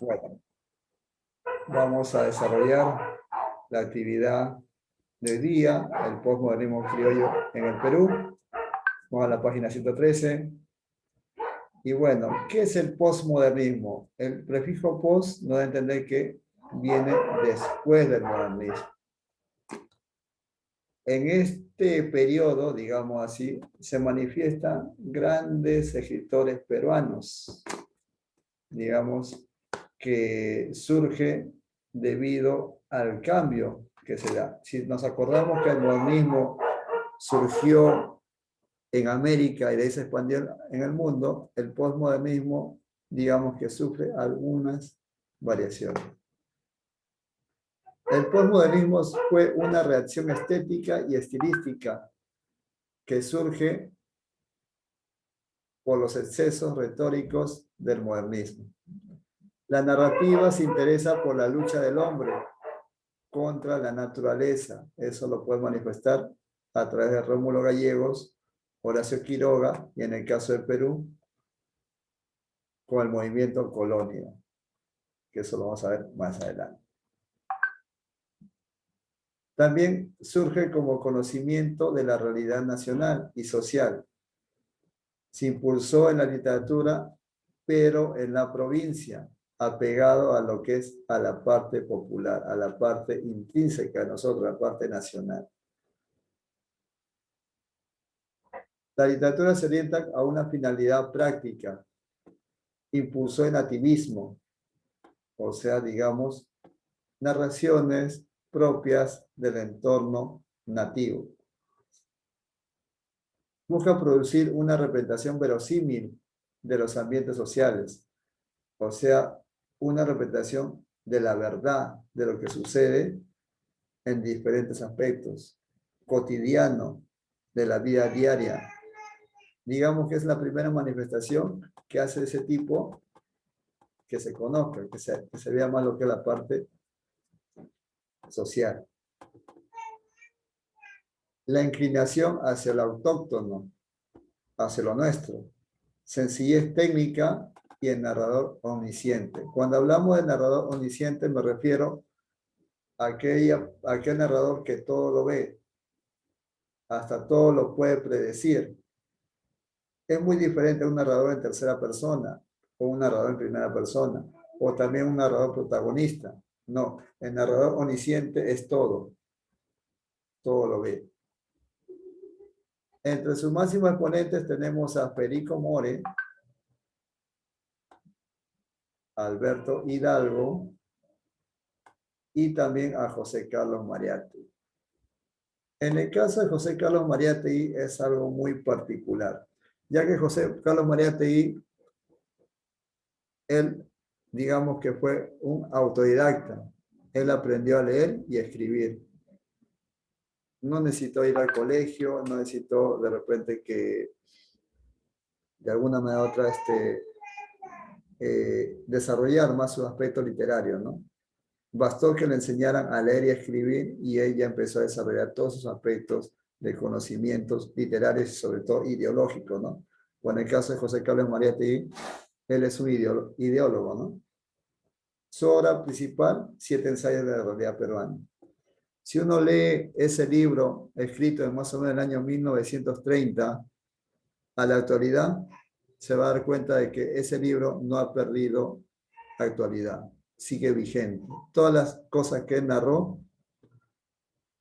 Bueno, vamos a desarrollar la actividad de hoy día, el postmodernismo criollo en el Perú. Vamos a la página 113. Y bueno, ¿qué es el postmodernismo? El prefijo post nos da a entender que viene después del modernismo. En este periodo, digamos así, se manifiestan grandes escritores peruanos, digamos, que surge debido al cambio que se da. Si nos acordamos que el modernismo surgió en América y de ahí se expandió en el mundo, el postmodernismo, digamos que sufre algunas variaciones. El postmodernismo fue una reacción estética y estilística que surge por los excesos retóricos del modernismo. La narrativa se interesa por la lucha del hombre contra la naturaleza. Eso lo puede manifestar a través de Rómulo Gallegos, Horacio Quiroga y en el caso de Perú, con el movimiento Colonia, que eso lo vamos a ver más adelante. También surge como conocimiento de la realidad nacional y social. Se impulsó en la literatura, pero en la provincia, apegado a lo que es a la parte popular, a la parte intrínseca de nosotros, la parte nacional. La literatura se orienta a una finalidad práctica. Impulsó el nativismo, o sea, digamos, narraciones propias del entorno nativo. Busca producir una representación verosímil de los ambientes sociales, o sea, una representación de la verdad, de lo que sucede en diferentes aspectos, cotidiano, de la vida diaria. Digamos que es la primera manifestación que hace ese tipo que se conozca, que se vea más lo que es la parte social. La inclinación hacia lo autóctono, hacia lo nuestro. Sencillez técnica y el narrador omnisciente. Cuando hablamos de narrador omnisciente me refiero a aquel narrador que todo lo ve, hasta todo lo puede predecir. Es muy diferente a un narrador en tercera persona o un narrador en primera persona o también un narrador protagonista. No, el narrador omnisciente es todo lo ve. Entre sus máximos exponentes tenemos a Perico More, Alberto Hidalgo y también a José Carlos Mariátegui. En el caso de José Carlos Mariátegui es algo muy particular, ya que José Carlos Mariátegui, él, digamos que fue un autodidacta. Él aprendió a leer y a escribir. No necesitó ir al colegio, no necesitó de repente que de alguna manera u otra desarrollar más su aspecto literario, ¿no? Bastó que le enseñaran a leer y a escribir y ella empezó a desarrollar todos sus aspectos de conocimientos literarios y sobre todo ideológicos, ¿no? O en el caso de José Carlos Mariátegui, él es un ideólogo, ¿no? Su obra principal, 7 ensayos de la realidad peruana. Si uno lee ese libro escrito en más o menos el año 1930 a la actualidad, se va a dar cuenta de que ese libro no ha perdido actualidad, sigue vigente. Todas las cosas que él narró,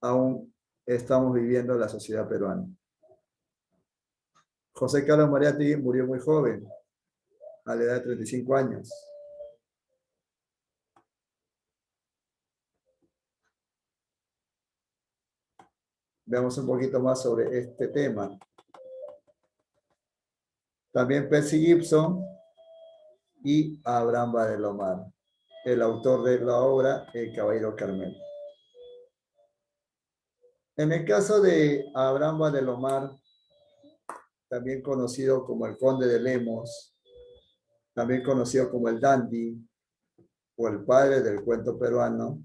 aún estamos viviendo en la sociedad peruana. José Carlos Mariátegui murió muy joven, a la edad de 35 años. Veamos un poquito más sobre este tema. También Percy Gibson y Abraham Badelomar, el autor de la obra El Caballero Carmelo. En el caso de Abraham Badelomar, también conocido como el Conde de Lemos, también conocido como el Dandy o el padre del cuento peruano,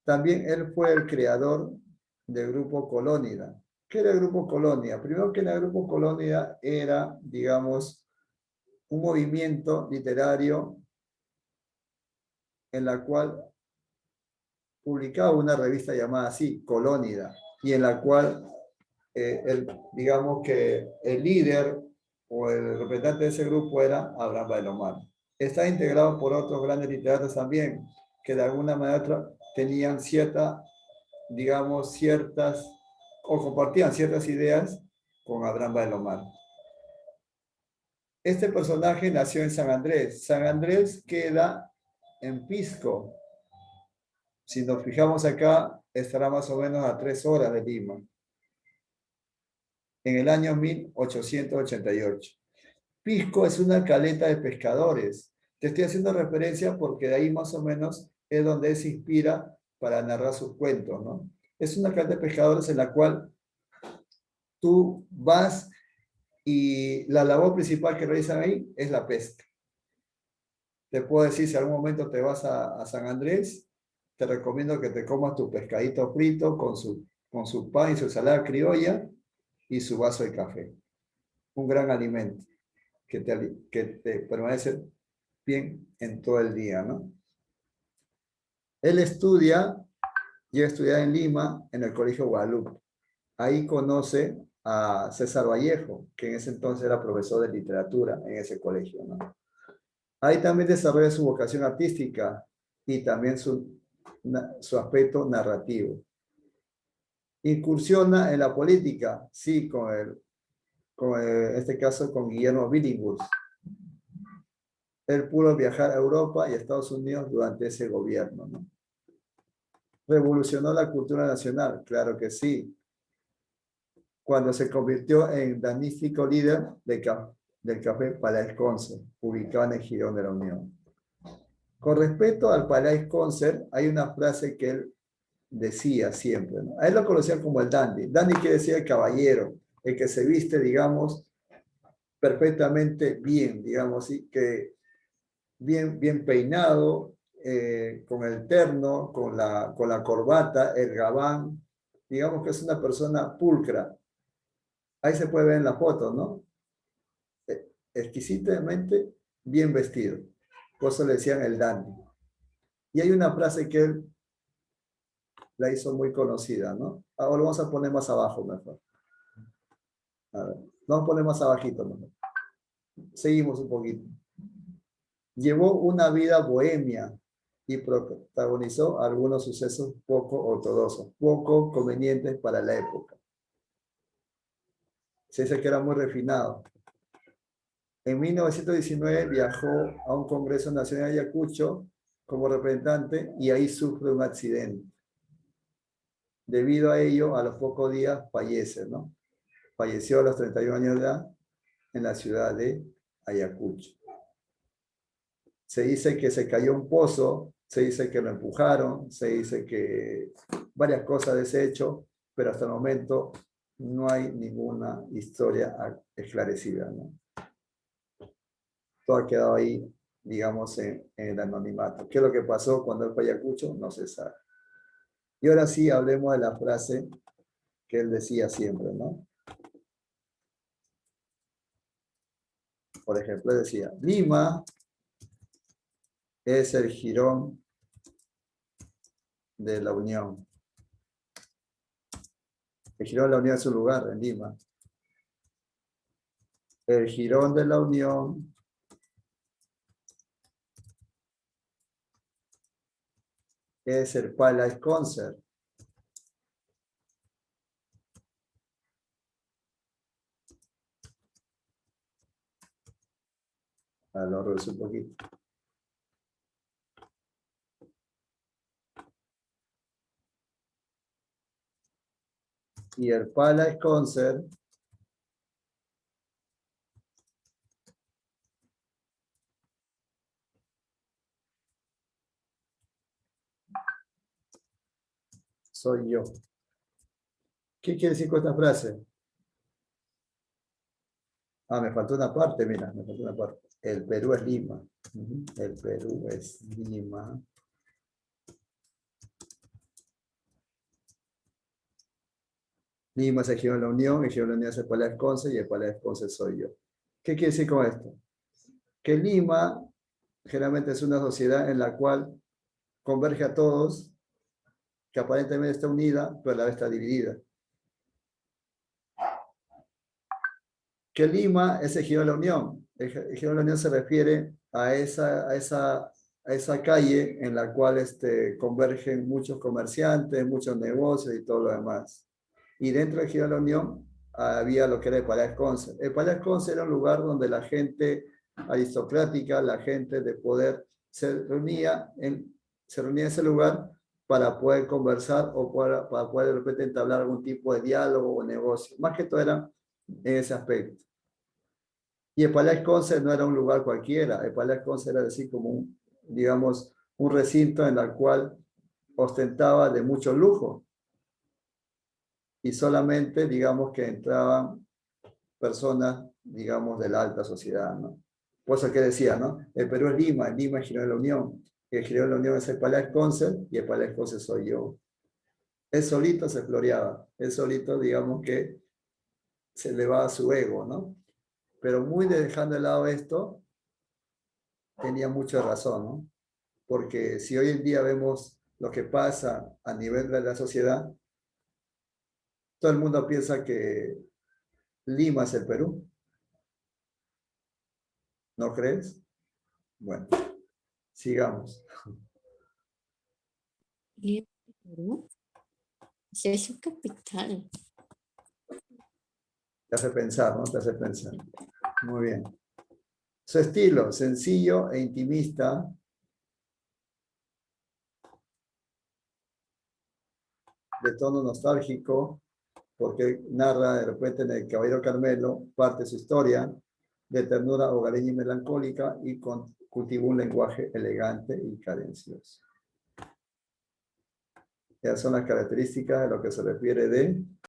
también él fue el creador del Grupo Colónida. ¿Qué era el Grupo Colonia? Primero que el Grupo Colonia era, digamos, un movimiento literario en la cual publicaba una revista llamada así, Colónida, y en la cual digamos que el líder o el representante de ese grupo era Abraham Bailomar. Está integrado por otros grandes literatos también, que de alguna manera tenían ciertas, o compartían ciertas ideas con Abraham Bailomar. Este personaje nació en San Andrés. San Andrés queda en Pisco. Si nos fijamos acá, estará más o menos a 3 horas de Lima. En el año 1888. Pisco es una caleta de pescadores. Te estoy haciendo referencia porque de ahí más o menos es donde él se inspira para narrar sus cuentos, ¿no? Es una caleta de pescadores en la cual tú vas y la labor principal que realizan ahí es la pesca. Te puedo decir, si algún momento te vas a San Andrés, te recomiendo que te comas tu pescadito frito con su pan y su ensalada criolla y su vaso de café. Un gran alimento que te permanece bien en todo el día, ¿no? Él llega a estudiar en Lima, en el Colegio Guadalupe. Ahí conoce a César Vallejo, que en ese entonces era profesor de literatura en ese colegio, ¿no? Ahí también desarrolla su vocación artística y también su aspecto narrativo. Incursiona en la política, sí, en este caso con Guillermo Billinghurst. Él pudo viajar a Europa y a Estados Unidos durante ese gobierno, ¿no? ¿Revolucionó la cultura nacional? Claro que sí. Cuando se convirtió en danístico líder del Café Palais Concert, ubicado en el Jirón de la Unión. Con respecto al Palais Concert, hay una frase que él decía siempre, ¿no? A él lo conocían como el dandy. Dandy quiere decir el caballero, el que se viste, digamos, perfectamente bien, digamos, ¿sí? Que bien peinado, con el terno, con la corbata, el gabán, digamos que es una persona pulcra. Ahí se puede ver en la foto, ¿no? Exquisitamente bien vestido. Por eso le decían el dandy. Y hay una frase que él la hizo muy conocida, ¿no? Ahora lo vamos a poner más abajo mejor. A ver, vamos a poner más abajito mejor. Seguimos un poquito. Llevó una vida bohemia y protagonizó algunos sucesos poco ortodoxos, poco convenientes para la época. Se dice que era muy refinado. En 1919 viajó a un Congreso Nacional de Ayacucho como representante y ahí sufre un accidente. Debido a ello, a los pocos días fallece, ¿no? Falleció a los 31 años de edad en la ciudad de Ayacucho. Se dice que se cayó un pozo, se dice que lo empujaron, se dice que varias cosas de ese hecho, pero hasta el momento no hay ninguna historia esclarecida, ¿no? Todo ha quedado ahí, digamos, en el anonimato. ¿Qué es lo que pasó cuando él fue a Ayacucho? No se sabe. Y ahora sí, hablemos de la frase que él decía siempre, ¿no? Por ejemplo, decía, Lima es el jirón de la Unión. El jirón de la Unión es un lugar en Lima. El jirón de la Unión es el Palais Concert. Lo reduce un poquito. Y el Palais Concert soy yo. ¿Qué quiere decir con esta frase? Me faltó una parte, mira, me faltó una parte. El Perú es Lima. El Perú es Lima. Lima es el Girón de la Unión, el Girón de la Unión es el Palais Concert y el Palais Concert soy yo. ¿Qué quiere decir con esto? que Lima generalmente es una sociedad en la cual converge a todos, que aparentemente está unida, pero a la vez está dividida. Que Lima es el Ejido de la Unión. El Ejido de la Unión se refiere a esa calle en la cual convergen muchos comerciantes, muchos negocios y todo lo demás. Y dentro del Ejido de la Unión había lo que era el Palacio Conce. El Palacio Conce era un lugar donde la gente aristocrática, la gente de poder, se reunía en ese lugar para poder conversar o para poder de repente entablar algún tipo de diálogo o negocio. Más que todo era en ese aspecto. Y el Palais Conce no era un lugar cualquiera, el Palais Conce era decir como digamos, un recinto en el cual ostentaba de mucho lujo y solamente, digamos, que entraban personas, digamos, de la alta sociedad, ¿no? Por eso que decía, ¿no? El Perú es Lima, Lima es Girón de la Unión, el Girón de la Unión es el Palais Conce y el Palais Conce soy yo. Él solito se floreaba, él solito, digamos que se elevaba su ego, ¿no? Pero muy dejando de lado esto, tenía mucha razón, ¿no? Porque si hoy en día vemos lo que pasa a nivel de la sociedad, todo el mundo piensa que Lima es el Perú, ¿no crees? Bueno, sigamos. Lima, Perú. Sí, es su capital. Te hace pensar, ¿no? Te hace pensar. Muy bien. Su estilo, sencillo e intimista, de tono nostálgico, porque narra de repente en el Caballero Carmelo parte de su historia de ternura hogareña y melancólica y cultiva un lenguaje elegante y cadencioso. Esas son las características de lo que se refiere de